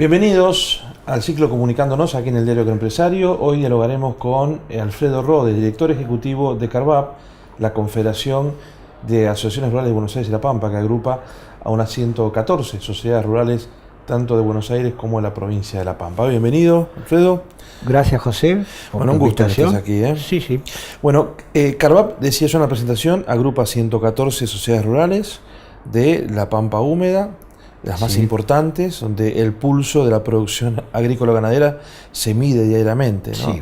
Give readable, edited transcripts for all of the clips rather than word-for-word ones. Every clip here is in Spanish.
Bienvenidos al ciclo Comunicándonos aquí en el Diario Agroempresario. Hoy dialogaremos con Alfredo Rode, director ejecutivo de CARVAP, la Confederación de Asociaciones Rurales de Buenos Aires y La Pampa, que agrupa a unas 114 sociedades rurales, tanto de Buenos Aires como de la provincia de La Pampa. Bienvenido, Alfredo. Gracias, José. Bueno, un gusto que estés aquí. Sí. Bueno, CARVAP, decía yo en la presentación, agrupa 114 sociedades rurales de La Pampa húmeda, las más importantes, donde el pulso de la producción agrícola-ganadera se mide diariamente, ¿no?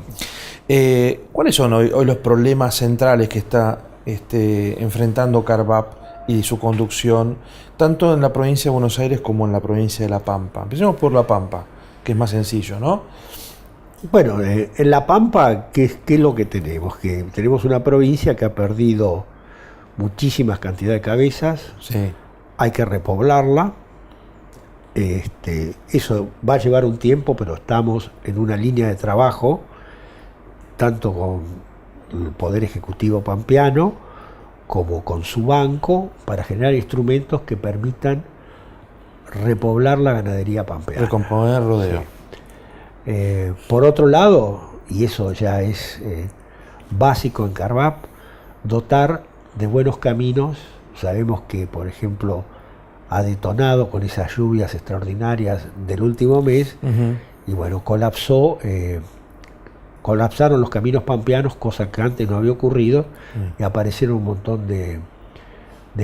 Sí. ¿Cuáles son hoy los problemas centrales que está enfrentando CARVAP y su conducción, tanto en la provincia de Buenos Aires como en la provincia de La Pampa? Empecemos por La Pampa, que es más sencillo, ¿no? Bueno, en La Pampa, ¿qué es lo que tenemos? Que tenemos una provincia que ha perdido muchísimas cantidades de cabezas, Sí. hay que repoblarla. Eso va a llevar un tiempo, pero estamos en una línea de trabajo, tanto con el Poder Ejecutivo pampeano como con su banco, para generar instrumentos que permitan repoblar la ganadería pampeana. Recomponer rodeo. Sí. Por otro lado, y eso ya es básico en CARVAP, dotar de buenos caminos. Sabemos que, por ejemplo, ha detonado con esas lluvias extraordinarias del último mes, y bueno, colapsaron los caminos pampeanos, cosa que antes no había ocurrido, y aparecieron un montón de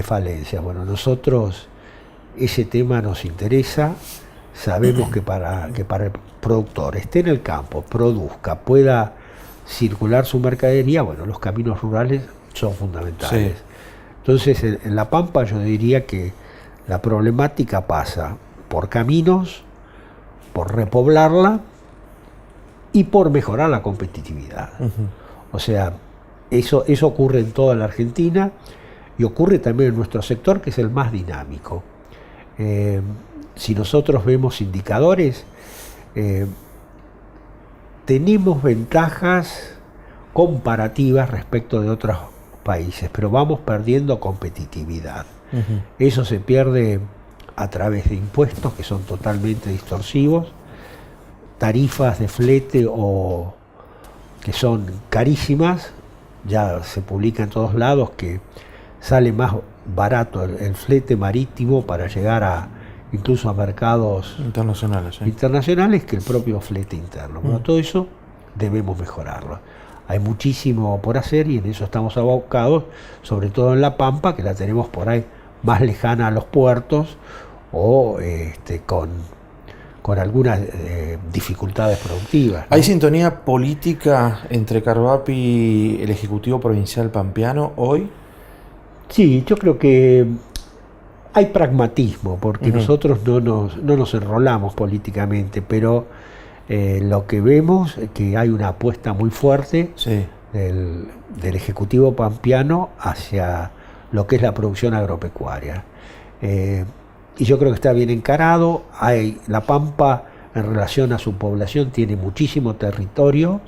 falencias. Bueno, nosotros ese tema nos interesa. Sabemos que para el productor esté en el campo, produzca, pueda circular su mercadería, bueno, los caminos rurales son fundamentales. Sí. Entonces, en La Pampa yo diría que la problemática pasa por caminos, por repoblarla y por mejorar la competitividad. O sea, eso ocurre en toda la Argentina y ocurre también en nuestro sector, que es el más dinámico. Si nosotros vemos indicadores, tenemos ventajas comparativas respecto de otros países, pero vamos perdiendo competitividad. Eso se pierde a través de impuestos que son totalmente distorsivos, tarifas de flete que son carísimas. Ya se publica en todos lados que sale más barato el flete marítimo para llegar incluso a mercados internacionales que el propio flete interno. Bueno, todo eso debemos mejorarlo. Hay muchísimo por hacer y en eso estamos abocados, sobre todo en La Pampa, que la tenemos por ahí más lejana a los puertos o con algunas dificultades productivas, ¿no? ¿Hay sintonía política entre CARVAP y el Ejecutivo Provincial Pampeano hoy? Sí, yo creo que hay pragmatismo, porque nosotros no nos enrolamos políticamente, pero lo que vemos es que hay una apuesta muy fuerte del Ejecutivo pampeano hacia lo que es la producción agropecuaria. Y yo creo que está bien encarado. La Pampa, en relación a su población, tiene muchísimo territorio,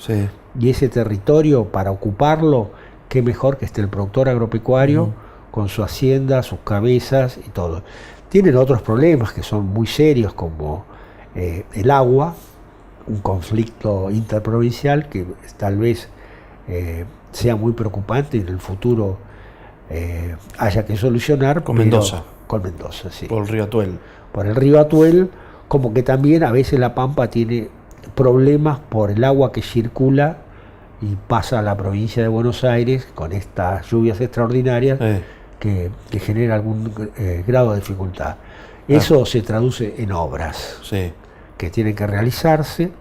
y ese territorio, para ocuparlo, qué mejor que esté el productor agropecuario con su hacienda, sus cabezas y todo. Tienen otros problemas que son muy serios, como el agua, un conflicto interprovincial que tal vez sea muy preocupante y en el futuro haya que solucionar. Con Mendoza. Con Mendoza, sí. Por el río Atuel. Por el río Atuel, como que también a veces La Pampa tiene problemas por el agua que circula y pasa a la provincia de Buenos Aires con estas lluvias extraordinarias que genera algún grado de dificultad. Eso se traduce en obras que tienen que realizarse.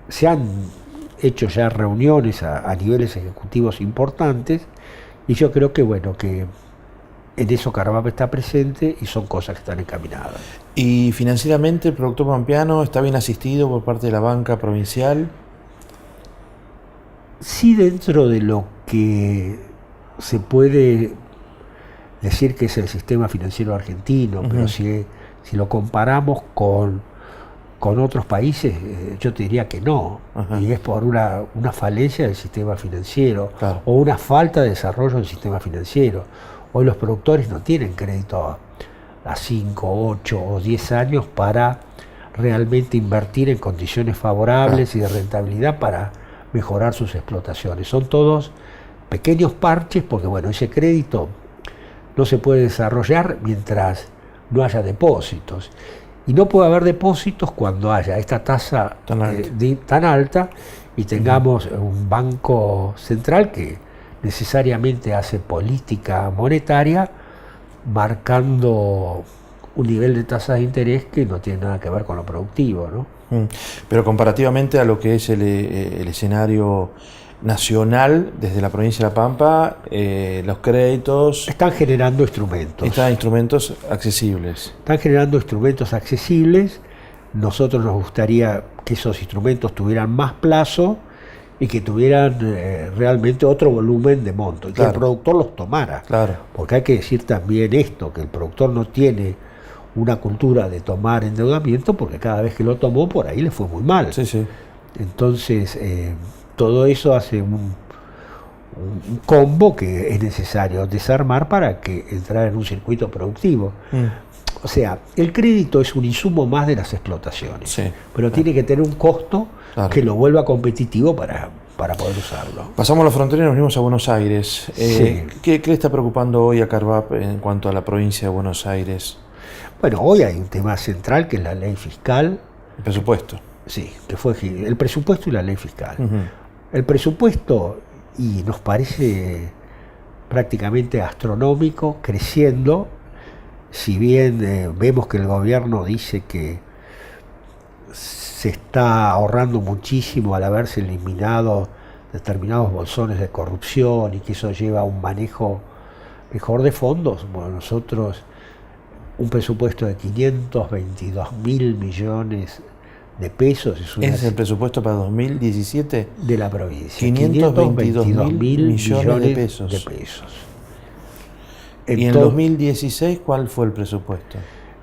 Se han hecho ya reuniones a niveles ejecutivos importantes, y yo creo que que en eso CARVAP está presente y son cosas que están encaminadas. ¿Y financieramente el productor pampeano está bien asistido por parte de la banca provincial? Sí, dentro de lo que se puede decir que es el sistema financiero argentino, pero si lo comparamos con otros países, yo te diría que no. Y es por una falencia del sistema financiero, o una falta de desarrollo del sistema financiero. Hoy los productores no tienen crédito a 5, 8 o 10 años para realmente invertir en condiciones favorables y de rentabilidad para mejorar sus explotaciones. Son todos pequeños parches porque, bueno, ese crédito no se puede desarrollar mientras no haya depósitos. Y no puede haber depósitos cuando haya esta tasa tan alta y tengamos un banco central que necesariamente hace política monetaria marcando un nivel de tasa de interés que no tiene nada que ver con lo productivo, ¿no? Pero comparativamente a lo que es el escenario nacional, desde la provincia de La Pampa, los créditos... Están generando instrumentos. Están instrumentos accesibles. Están generando instrumentos accesibles. Nosotros nos gustaría que esos instrumentos tuvieran más plazo y que tuvieran realmente otro volumen de monto, y que el productor los tomara. Porque hay que decir también esto, que el productor no tiene una cultura de tomar endeudamiento, porque cada vez que lo tomó por ahí le fue muy mal. Entonces, todo eso hace un combo que es necesario desarmar para que entrar en un circuito productivo. O sea, el crédito es un insumo más de las explotaciones, pero tiene que tener un costo que lo vuelva competitivo para poder usarlo. Pasamos la frontera y nos venimos a Buenos Aires. ¿Qué le está preocupando hoy a Carvap en cuanto a la provincia de Buenos Aires? Bueno, hoy hay un tema central que es la ley fiscal. El presupuesto. Sí, que fue el presupuesto y la ley fiscal. El presupuesto, y nos parece prácticamente astronómico, creciendo, si bien vemos que el gobierno dice que se está ahorrando muchísimo al haberse eliminado determinados bolsones de corrupción y que eso lleva a un manejo mejor de fondos. Bueno, nosotros un presupuesto de 522.000 millones de pesos. ¿Ese es el presupuesto para 2017? De la provincia. 522.000 millones de pesos. ¿Y en 2016 cuál fue el presupuesto?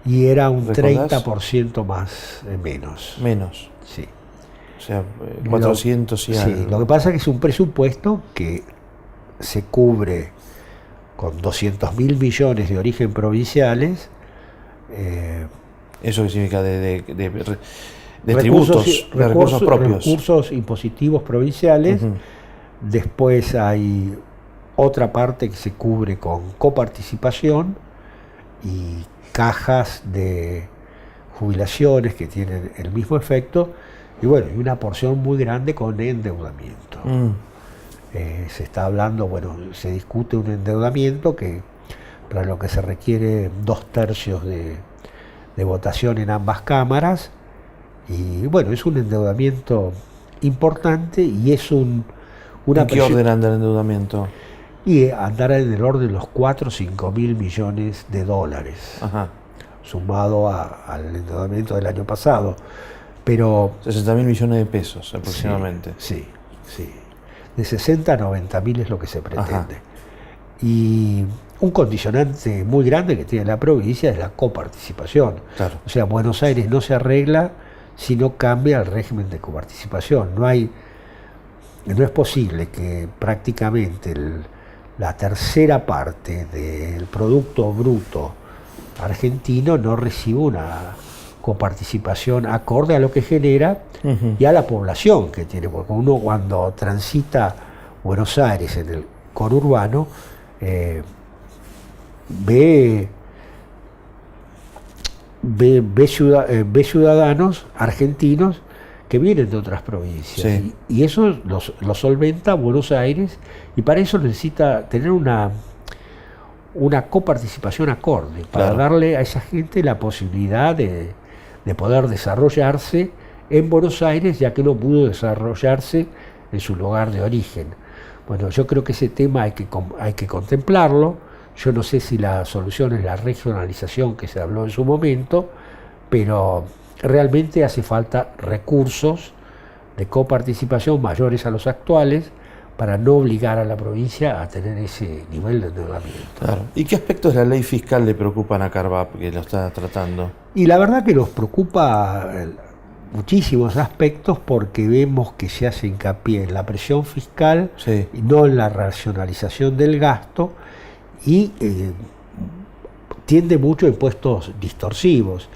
Y era un 30% más menos. Menos. Sí. O sea, 400 y algo. Sí, lo que pasa es que es un presupuesto que se cubre con 200.000 millones de origen provinciales. ¿Eso qué significa? De tributos, de recursos propios. Recursos impositivos provinciales. Después hay otra parte que se cubre con coparticipación y cajas de jubilaciones que tienen el mismo efecto, y bueno, y una porción muy grande con endeudamiento. Se está hablando, bueno, se discute un endeudamiento que para lo que se requiere 2/3 de votación en ambas cámaras, y bueno, es un endeudamiento importante y es ¿En qué orden anda el endeudamiento? Y andará en el orden de los 4 o 5 mil millones de dólares, sumado al endeudamiento del año pasado. Pero 60.000 millones de pesos aproximadamente. Sí. De 60 a 90.000 es lo que se pretende. Y un condicionante muy grande que tiene la provincia es la coparticipación. O sea, Buenos Aires no se arregla si no cambia el régimen de coparticipación. No es posible que prácticamente la tercera parte del Producto Bruto argentino no reciba una coparticipación acorde a lo que genera y a la población que tiene, porque uno cuando transita Buenos Aires en el conurbano ve ciudadanos argentinos que vienen de otras provincias, y eso lo solventa Buenos Aires, y para eso necesita tener una coparticipación acorde, para darle a esa gente la posibilidad de poder desarrollarse en Buenos Aires, ya que no pudo desarrollarse en su lugar de origen. Bueno, yo creo que ese tema hay que contemplarlo. Yo no sé si la solución es la regionalización que se habló en su momento, pero realmente hace falta recursos de coparticipación mayores a los actuales para no obligar a la provincia a tener ese nivel de endeudamiento. ¿Y qué aspectos de la ley fiscal le preocupan a Carvap, que lo está tratando? Y la verdad que nos preocupa muchísimos aspectos, porque vemos que se hace hincapié en la presión fiscal y no en la racionalización del gasto, y tiende mucho a impuestos distorsivos.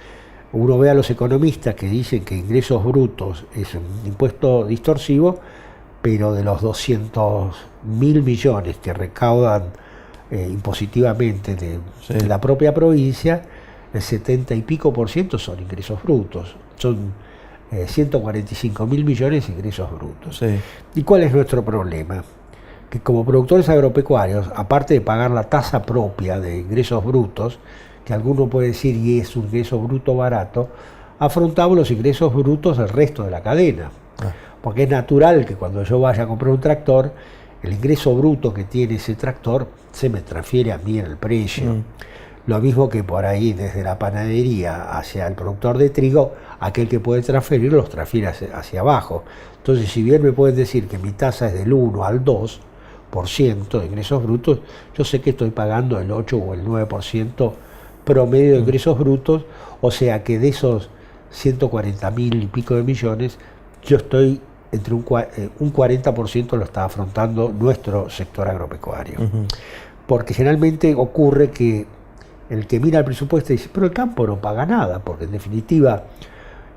uno ve a los economistas que dicen que ingresos brutos es un impuesto distorsivo, pero de los 200.000 millones que recaudan impositivamente de la propia provincia, el 70 y pico por ciento son ingresos brutos, son 145.000 millones de ingresos brutos. Sí. ¿Y cuál es nuestro problema? Que como productores agropecuarios, aparte de pagar la tasa propia de ingresos brutos, que alguno puede decir y es un ingreso bruto barato, afrontamos los ingresos brutos del resto de la cadena. Porque es natural que cuando yo vaya a comprar un tractor, el ingreso bruto que tiene ese tractor se me transfiere a mí en el precio. Lo mismo que por ahí desde la panadería hacia el productor de trigo, aquel que puede transferir los transfiere hacia abajo. Entonces, si bien me pueden decir que mi tasa es del 1 al 2% de ingresos brutos, yo sé que estoy pagando el 8 o el 9% promedio de ingresos brutos, o sea que de esos 140.000 y pico de millones, yo estoy entre un 40% lo está afrontando nuestro sector agropecuario. Porque generalmente ocurre que el que mira el presupuesto dice, pero el campo no paga nada, porque en definitiva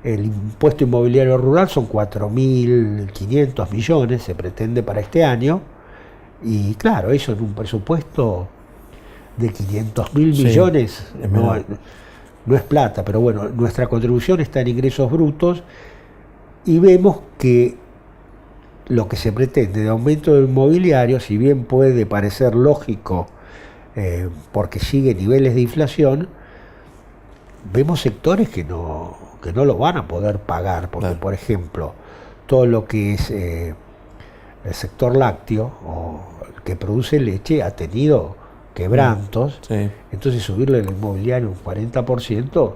el impuesto inmobiliario rural son 4.500 millones, se pretende para este año, y claro, eso en un presupuesto de 500.000 millones no es plata, pero bueno, nuestra contribución está en ingresos brutos y vemos que lo que se pretende de aumento del inmobiliario, si bien puede parecer lógico porque sigue niveles de inflación, vemos sectores que no lo van a poder pagar, porque por ejemplo, todo lo que es el sector lácteo o el que produce leche ha tenido quebrantos, entonces subirle el inmobiliario un 40%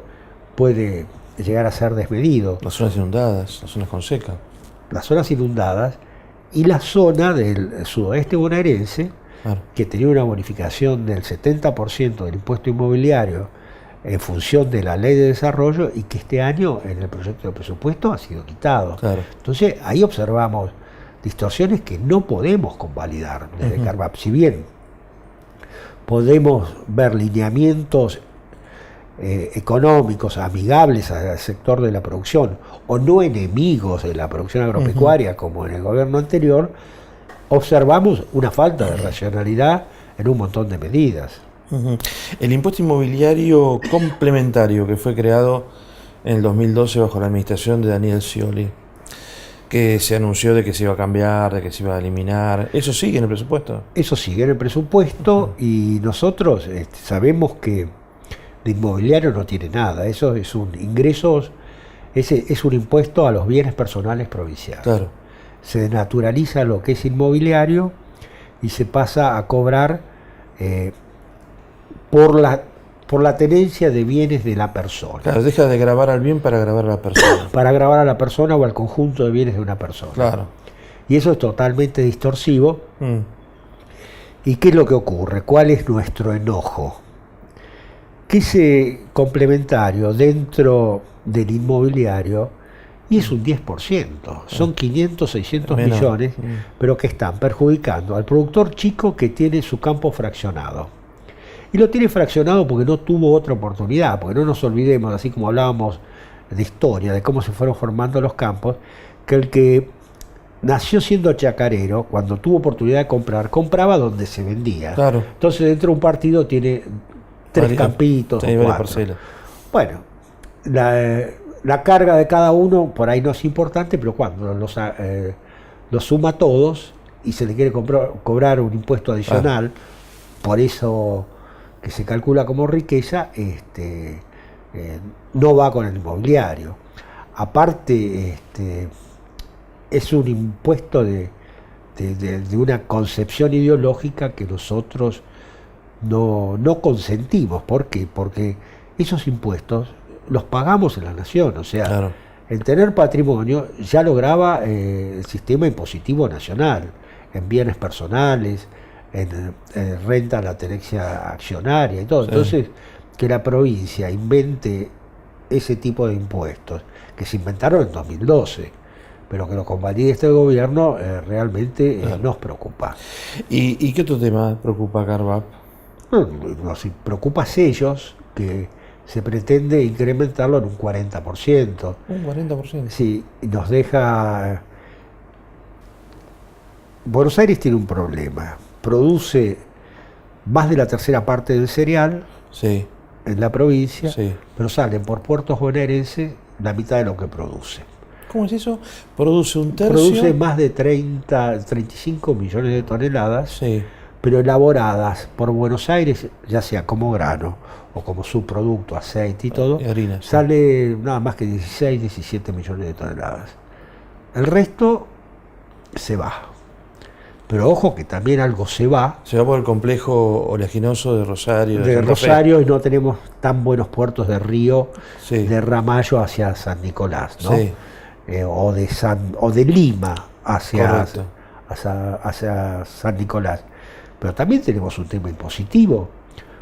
puede llegar a ser desmedido. Las zonas inundadas, las zonas con seca. Las zonas inundadas y la zona del sudoeste bonaerense, que tenía una bonificación del 70% del impuesto inmobiliario en función de la ley de desarrollo y que este año en el proyecto de presupuesto ha sido quitado. Entonces ahí observamos distorsiones que no podemos convalidar desde CARVAP. Si bien podemos ver lineamientos económicos amigables al sector de la producción o no enemigos de la producción agropecuaria como en el gobierno anterior, observamos una falta de racionalidad en un montón de medidas. El impuesto inmobiliario complementario que fue creado en el 2012 bajo la administración de Daniel Scioli, que se anunció de que se iba a cambiar, de que se iba a eliminar, ¿eso sigue en el presupuesto? Eso sigue en el presupuesto y nosotros sabemos que de inmobiliario no tiene nada, eso es un ingresos, es un impuesto a los bienes personales provinciales. Se naturaliza lo que es inmobiliario y se pasa a cobrar por la tenencia de bienes de la persona. Deja de gravar al bien para gravar a la persona. Para gravar a la persona o al conjunto de bienes de una persona. Y eso es totalmente distorsivo. ¿Y qué es lo que ocurre? ¿Cuál es nuestro enojo? Que ese complementario dentro del inmobiliario y es un 10%, son 500, 600 millones, pero que están perjudicando al productor chico que tiene su campo fraccionado. Y lo tiene fraccionado porque no tuvo otra oportunidad, porque no nos olvidemos, así como hablábamos de historia, de cómo se fueron formando los campos, que el que nació siendo chacarero, cuando tuvo oportunidad de comprar, compraba donde se vendía. Entonces dentro de un partido tiene 3 campitos o 4. Bueno, la carga de cada uno por ahí no es importante, pero cuando los suma todos y se le quiere cobrar un impuesto adicional, por eso que se calcula como riqueza, no va con el inmobiliario. Aparte, es un impuesto de una concepción ideológica que nosotros no consentimos. ¿Por qué? Porque esos impuestos los pagamos en la nación, o sea, el tener patrimonio ya lo grava el sistema impositivo nacional, en bienes personales, en renta, la tenencia accionaria y todo. Entonces, que la provincia invente ese tipo de impuestos, que se inventaron en 2012, pero que lo convalide este gobierno, realmente nos preocupa. ¿Y qué otro tema preocupa a CARVAP? Nos preocupa sellos que se pretende incrementarlo en un 40%. Un 40%. Sí, y nos deja... Buenos Aires tiene un problema, produce más de la tercera parte del cereal Sí, en la provincia, sí. pero salen por puertos bonaerenses la mitad de lo que produce. ¿Cómo es eso? Produce un tercio. Produce más de 35 millones de toneladas, Sí, pero elaboradas por Buenos Aires, ya sea como grano o como subproducto, aceite y todo, harina. Sí. sale nada más que 16, 17 millones de toneladas. El resto se va. Pero ojo que también algo se va Se va por el complejo oleaginoso de Rosario. de Santa Fe. Rosario y no tenemos tan buenos puertos de río Sí. de Ramallo hacia San Nicolás, ¿no? Sí. O de Lima hacia Correcto. San Nicolás. Pero también tenemos un tema impositivo,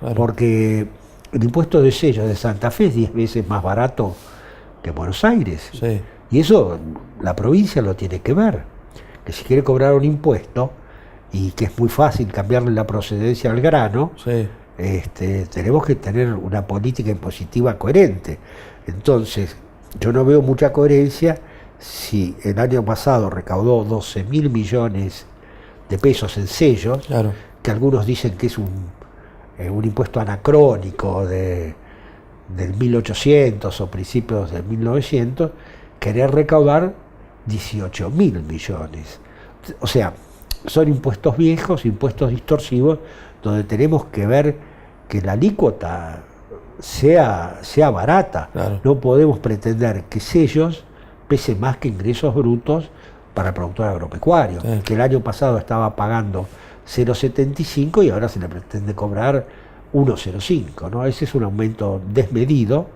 Claro. porque el impuesto de sellos de Santa Fe es 10 veces más barato que Buenos Aires. Sí. Y eso la provincia lo tiene que ver, que si quiere cobrar un impuesto, y que es muy fácil cambiarle la procedencia al grano, Sí. tenemos que tener una política impositiva coherente. Entonces, yo no veo mucha coherencia si el año pasado recaudó 12.000 millones de pesos en sellos, Claro. que algunos dicen que es un impuesto anacrónico del 1800 o principios del 1900, querer recaudar 18.000 millones. O sea, son impuestos viejos, impuestos distorsivos, donde tenemos que ver que la alícuota sea barata. Claro. No podemos pretender que sellos pese más que ingresos brutos para el productor agropecuario, Sí. que el año pasado estaba pagando 0,75 y ahora se le pretende cobrar 1,05, ¿no? Ese es un aumento desmedido.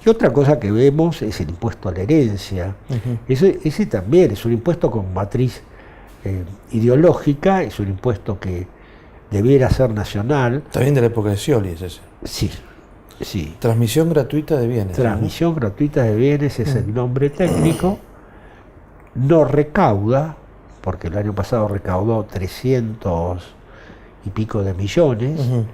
Y otra cosa que vemos es el impuesto a la herencia. Ujú. Ese también es un impuesto con matriz ideológica, es un impuesto que debiera ser nacional. También de la época de Scioli es ese. Sí, sí. Transmisión gratuita de bienes. ¿no? Transmisión gratuita de bienes es el nombre técnico. No recauda, porque el año pasado recaudó 300 y pico de millones. Ujú.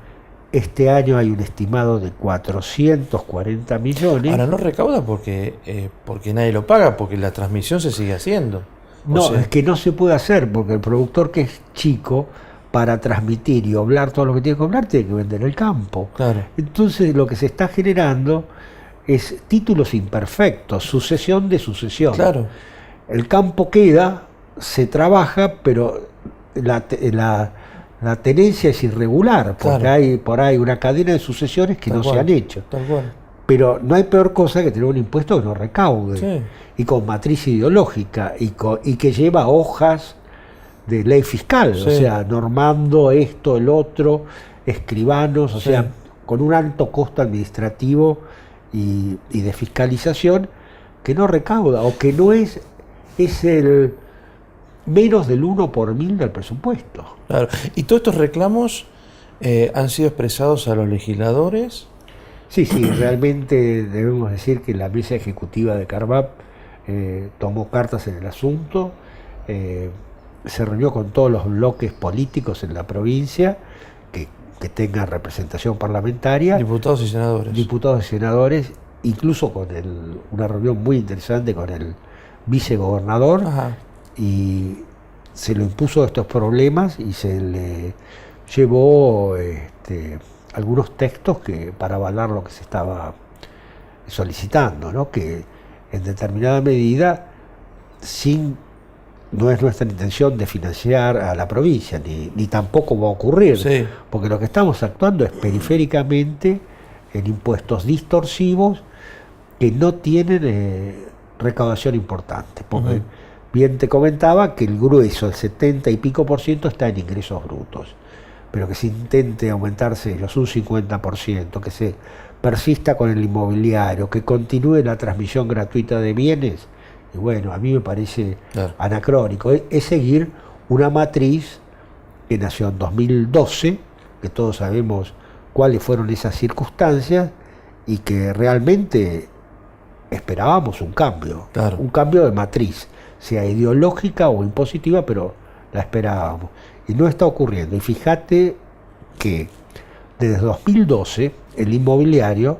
Este año hay un estimado de 440 millones. Ahora no recauda porque nadie lo paga, porque la transmisión se sigue haciendo. No, O sea, es que no se puede hacer, porque el productor que es chico, para transmitir y oblar todo lo que tiene que oblar, tiene que vender el campo. claro. Entonces lo que se está generando es títulos imperfectos, sucesión de sucesión. Claro. El campo queda, se trabaja, pero la tenencia es irregular, porque Claro. hay por ahí una cadena de sucesiones que Tal no cual, se han hecho. Tal cual. Pero no hay peor cosa que tener un impuesto que no recaude, Sí. y con matriz ideológica, y que lleva hojas de ley fiscal, Sí. o sea, normando esto, el otro, escribanos, o Sí. sea, con un alto costo administrativo y de fiscalización que no recauda, o que no es el menos del 1 por 1000 del presupuesto. Claro. Y todos estos reclamos han sido expresados a los legisladores. Sí, realmente debemos decir que la mesa ejecutiva de Carvap tomó cartas en el asunto, se reunió con todos los bloques políticos en la provincia que tengan representación parlamentaria, Diputados y senadores. diputados y senadores, incluso con una reunión muy interesante con el vicegobernador, Ajá. y se le impuso estos problemas y se le llevó algunos textos para avalar lo que se estaba solicitando, ¿no? Que en determinada medida, no es nuestra intención de financiar a la provincia, ni tampoco va a ocurrir, Sí. porque lo que estamos actuando es periféricamente en impuestos distorsivos que no tienen recaudación importante, porque Ujú. bien te comentaba que el grueso, el 70 y pico % está en ingresos brutos, pero que se intente aumentarse ellos un 50%, que se persista con el inmobiliario, que continúe la transmisión gratuita de bienes, y bueno, a mí me parece Claro. anacrónico, es seguir una matriz que nació en 2012, que todos sabemos cuáles fueron esas circunstancias, y que realmente esperábamos un cambio, Claro. un cambio de matriz, sea ideológica o impositiva, pero la esperábamos. Y no está ocurriendo. Y fíjate que desde 2012 el inmobiliario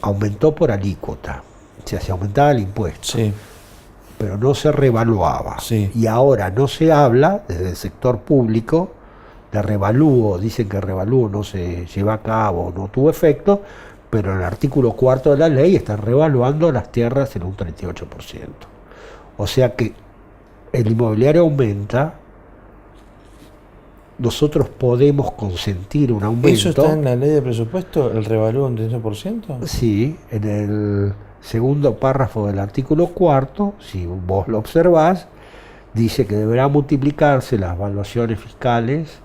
aumentó por alícuota, o sea, se aumentaba el impuesto, Sí. pero no se revaluaba. Sí. Y ahora no se habla desde el sector público de revalúo, dicen que el revalúo no se lleva a cabo, no tuvo efecto, pero en el artículo 4 de la ley están revaluando las tierras en un 38%. O sea que el inmobiliario aumenta, nosotros podemos consentir un aumento. ¿Eso está en la ley de presupuesto, el revalúo en 38%? Sí, en el segundo párrafo del artículo 4, si vos lo observás, dice que deberá multiplicarse las evaluaciones fiscales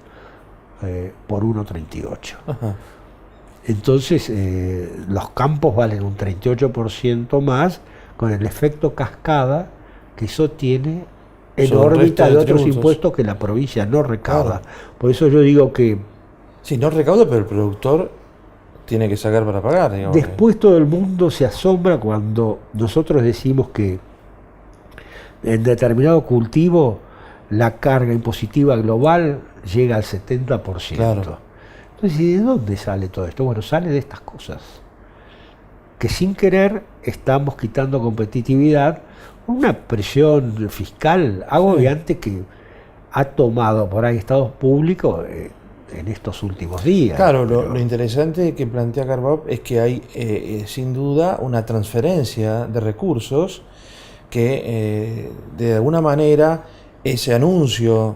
por 1,38. Ajá. Entonces, los campos valen un 38% más, con el efecto cascada que eso tiene en Sobre el órbita resto de de otros tributos. impuestos que la provincia no recauda. Claro. Por eso yo digo que Sí, no recauda, pero el productor tiene que sacar para pagar, digamos. después todo el mundo se asombra cuando nosotros decimos que en determinado cultivo la carga impositiva global llega al 70%. Claro. Entonces, ¿y de dónde sale todo esto? Bueno, sale de estas cosas. Que sin querer estamos quitando competitividad, una presión fiscal agobiante que ha tomado por ahí estados públicos en estos últimos días. Claro, Pero lo interesante que plantea Carbab es que hay sin duda una transferencia de recursos que de alguna manera ese anuncio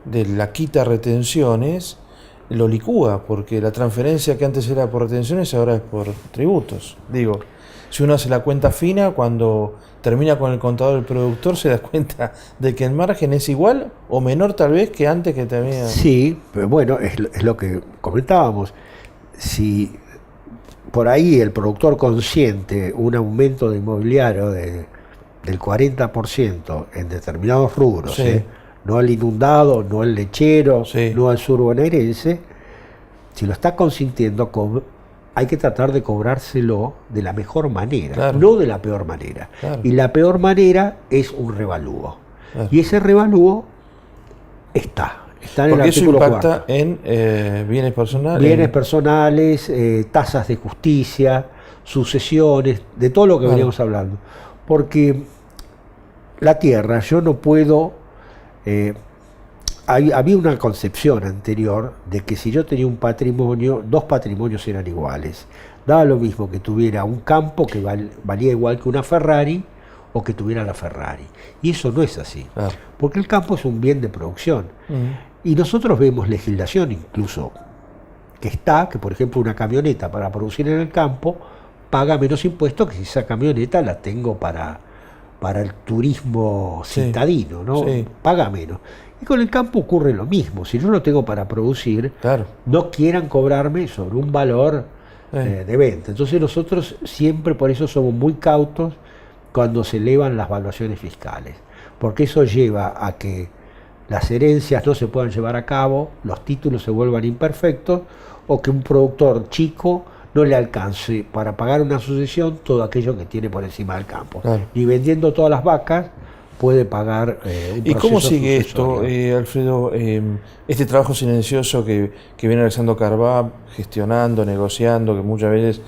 de la quita de retenciones lo licúa, porque la transferencia que antes era por retenciones ahora es por tributos. Digo, si uno hace la cuenta fina, cuando termina con el contador del productor se da cuenta de que el margen es igual o menor tal vez que antes que tenía. Sí, pero bueno, es lo que comentábamos. Si por ahí el productor consiente un aumento de inmobiliario del 40% en determinados rubros, Sí. No el inundado, no el lechero, Sí. no el sur bonaerense, si lo está consintiendo, hay que tratar de cobrárselo de la mejor manera, Claro. no de la peor manera. Claro. Y la peor manera es un revalúo. Claro. Y ese revalúo está en el Porque eso artículo impacta 4. en bienes personales. Bienes personales, tasas de justicia, sucesiones, de todo lo que Claro. veníamos hablando. Porque la tierra, yo no puedo... había una concepción anterior de que si yo tenía un patrimonio, dos patrimonios eran iguales. Daba lo mismo que tuviera un campo que valía igual que una Ferrari o que tuviera la Ferrari. Y eso no es así. Claro. Porque el campo es un bien de producción. Mm. Y nosotros vemos legislación incluso que por ejemplo una camioneta para producir en el campo paga menos impuestos que si esa camioneta la tengo para el turismo Sí. citadino, ¿no? Sí. Paga menos. Y con el campo ocurre lo mismo. Si yo lo tengo para producir, Claro. no quieran cobrarme sobre un valor de venta. Entonces nosotros siempre por eso somos muy cautos cuando se elevan las valuaciones fiscales, porque eso lleva a que las herencias no se puedan llevar a cabo, los títulos se vuelvan imperfectos, o que un productor chico no le alcance para pagar una sucesión todo aquello que tiene por encima del campo. Claro. Y vendiendo todas las vacas puede pagar un ¿Y cómo proceso sigue esto, sucesorio. Alfredo? Este trabajo silencioso que viene realizando Carbab, gestionando, negociando, que muchas veces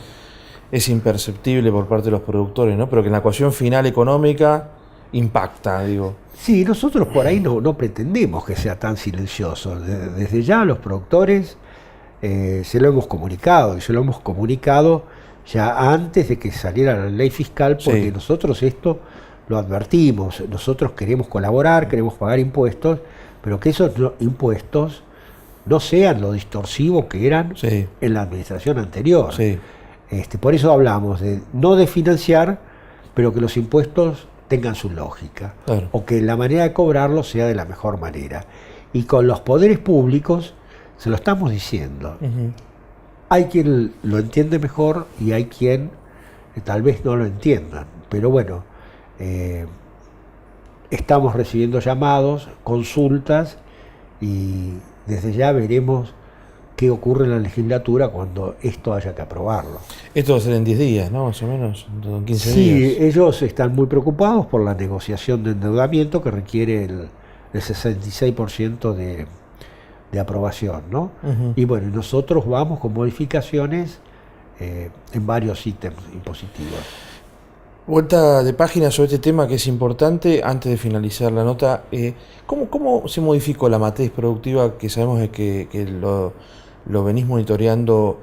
es imperceptible por parte de los productores, ¿no? Pero que en la ecuación final económica impacta, digo. Sí, nosotros por ahí no pretendemos que sea tan silencioso. Desde ya los productores se lo hemos comunicado, y se lo hemos comunicado ya antes de que saliera la ley fiscal, porque Sí. nosotros esto lo advertimos. Nosotros queremos colaborar, queremos pagar impuestos, pero que esos impuestos no sean lo distorsivos que eran Sí. en la administración anterior. Sí. Por eso hablamos no de financiar, pero que los impuestos tengan su lógica, Claro. o que la manera de cobrarlos sea de la mejor manera. Y con los poderes públicos se lo estamos diciendo. Ujú. Hay quien lo entiende mejor y hay quien tal vez no lo entiendan, pero bueno, estamos recibiendo llamados, consultas, y desde ya veremos qué ocurre en la legislatura cuando esto haya que aprobarlo. Esto va a ser en 10 días, ¿no? Más o menos, en 15 Sí, días. ellos están muy preocupados por la negociación de endeudamiento que requiere el 66% de aprobación, ¿no? Ujú. Y bueno, nosotros vamos con modificaciones en varios ítems impositivos. Vuelta de página sobre este tema que es importante, antes de finalizar la nota, ¿cómo se modificó la matriz productiva que sabemos que lo venís monitoreando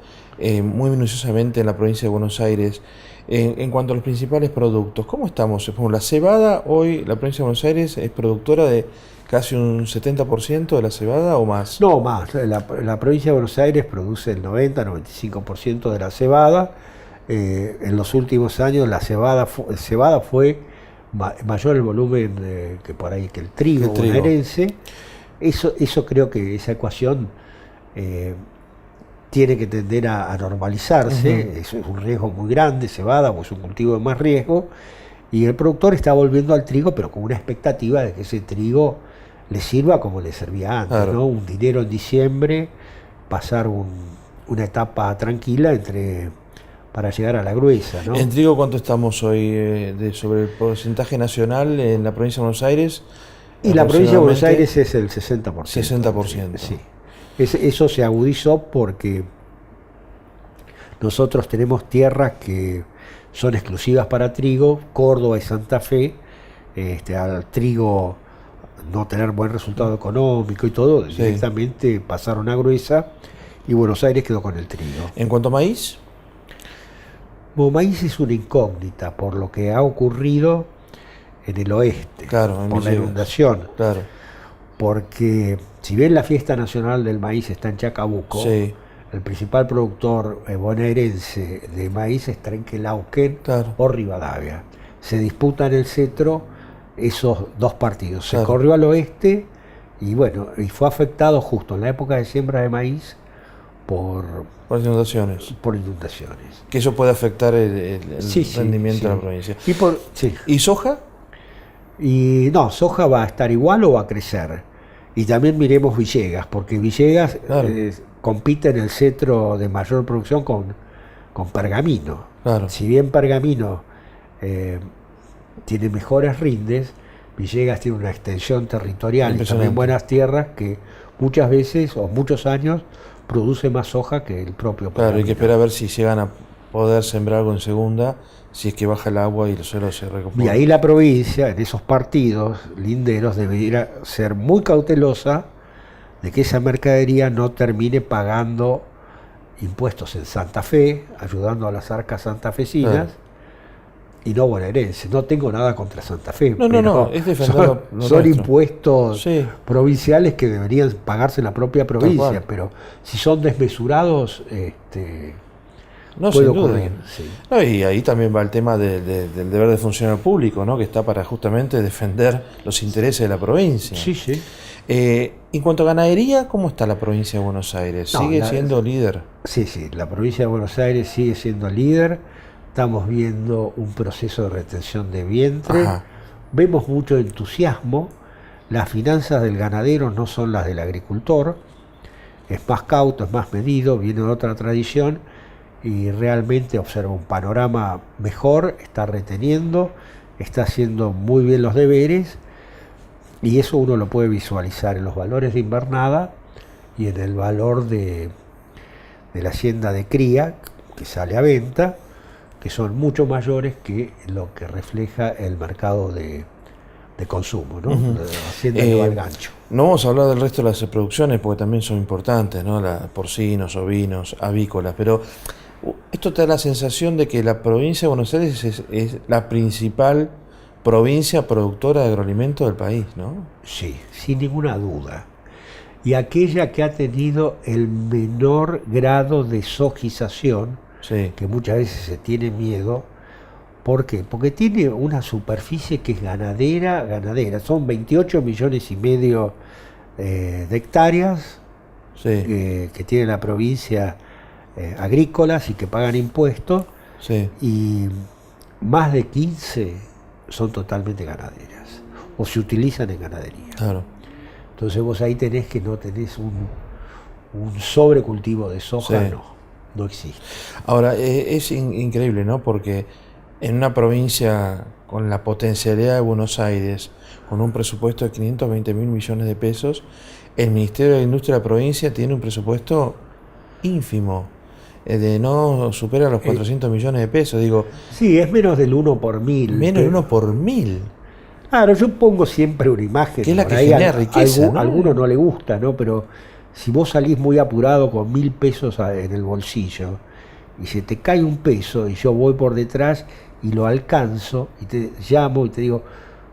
muy minuciosamente en la provincia de Buenos Aires en cuanto a los principales productos? ¿Cómo estamos? Por ejemplo, la cebada, hoy la provincia de Buenos Aires es productora de casi un 70% de la cebada o más. No, más. La provincia de Buenos Aires produce el 90-95% de la cebada. En los últimos años la cebada fue mayor el volumen que por ahí que el trigo bonaerense. Eso creo que esa ecuación tiene que tender a normalizarse. Eso es un riesgo muy grande, cebada, pues es un cultivo de más riesgo, y el productor está volviendo al trigo, pero con una expectativa de que ese trigo le sirva como le servía antes, claro, ¿no? Un dinero en diciembre, pasar una etapa tranquila para llegar a la gruesa, ¿no? En trigo, ¿cuánto estamos hoy sobre el porcentaje nacional en la provincia de Buenos Aires? Y la provincia de Buenos Aires es el 60%. 60%. Sí. Eso se agudizó porque nosotros tenemos tierras que son exclusivas para trigo, Córdoba y Santa Fe, al trigo no tener buen resultado económico y todo, sí, directamente pasaron a gruesa y Buenos Aires quedó con el trigo. ¿En cuanto a maíz? Bueno, maíz es una incógnita por lo que ha ocurrido en el oeste, claro, por la inundación. Claro. Porque si bien la fiesta nacional del maíz está en Chacabuco, sí, el principal productor bonaerense de maíz es Trenquelauquen, claro, o Rivadavia. Se disputan el cetro esos dos partidos. Claro. Se corrió al oeste y bueno, y fue afectado justo en la época de siembra de maíz por inundaciones. Por inundaciones. Que eso puede afectar el rendimiento de la provincia. ¿Y soja? Y no, soja va a estar igual o va a crecer. Y también miremos Villegas, porque Villegas claro, compite en el cetro de mayor producción con Pergamino. Claro. Si bien Pergamino tiene mejores rindes, Villegas tiene una extensión territorial y también buenas tierras que muchas veces o muchos años produce más soja que el propio Pergamino. Claro, hay que esperar a ver si llegan a poder sembrar algo en segunda, si es que baja el agua y el suelo se recompone. Y ahí la provincia, en esos partidos linderos, debería ser muy cautelosa de que esa mercadería no termine pagando impuestos en Santa Fe, ayudando a las arcas santafesinas, claro, y no bonaerenses. No tengo nada contra Santa Fe, no, es defender son impuestos provinciales que deberían pagarse en la propia provincia, pero si son desmesurados, no, puede ocurrir. Sí. No, y ahí también va el tema del deber de funcionario público, ¿no? Que está para justamente defender los intereses de la provincia. Sí, sí. En cuanto a ganadería, ¿cómo está la provincia de Buenos Aires? ¿Sigue siendo líder? Sí, la provincia de Buenos Aires sigue siendo líder. Estamos viendo un proceso de retención de vientre. Ajá. Vemos mucho entusiasmo. Las finanzas del ganadero no son las del agricultor. Es más cauto, es más medido, viene de otra tradición y realmente observa un panorama mejor, está reteniendo, está haciendo muy bien los deberes y eso uno lo puede visualizar en los valores de invernada y en el valor de la hacienda de cría que sale a venta, que son mucho mayores que lo que refleja el mercado de consumo, ¿no? La hacienda de Valgancho. No vamos a hablar del resto de las producciones porque también son importantes, ¿no? Porcinos, ovinos, avícolas, pero esto te da la sensación de que la provincia de Buenos Aires es la principal provincia productora de agroalimentos del país, ¿no? Sí, sin ninguna duda. Y aquella que ha tenido el menor grado de sojización, que muchas veces se tiene miedo. ¿Por qué? Porque tiene una superficie que es ganadera. Son 28 millones y medio de hectáreas que tiene la provincia agrícolas y que pagan impuestos, y más de 15 son totalmente ganaderas o se utilizan en ganadería. Claro. Entonces vos ahí tenés que no tenés un sobrecultivo de soja, no existe. Ahora, es increíble, ¿no? Porque en una provincia con la potencialidad de Buenos Aires, con un presupuesto de 520.000 millones de pesos, el Ministerio de Industria de la provincia tiene un presupuesto ínfimo. no supera los 400 millones de pesos. Digo, Sí, es menos del 1 por 1000. menos de 1 por 1000. Claro, yo pongo siempre una imagen. Que es la por que ahí genera riqueza, ¿no? A alguno no le gusta, ¿no? Pero si vos salís muy apurado con 1000 pesos en el bolsillo y se te cae un peso y yo voy por detrás y lo alcanzo y te llamo y te digo,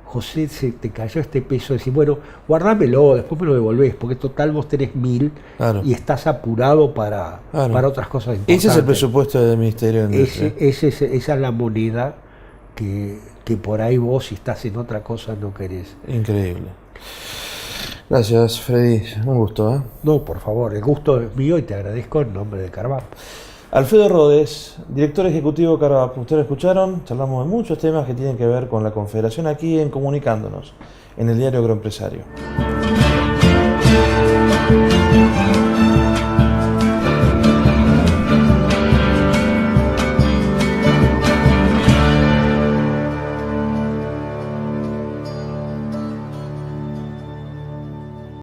José, se te cayó este peso, decís, bueno, guardámelo, después me lo devolvés, porque total vos tenés 1000 Claro. y estás apurado para otras cosas importantes. Ese es el presupuesto del Ministerio de Industria. Esa es la moneda que por ahí vos, si estás en otra cosa, no querés. Increíble. Gracias, Freddy. Un gusto, ¿eh? No, por favor, el gusto es mío y te agradezco en nombre de Carvap. Alfredo Rodes, director ejecutivo de Carvap. Ustedes lo escucharon, charlamos de muchos temas que tienen que ver con la Confederación aquí en Comunicándonos, en el diario Agroempresario.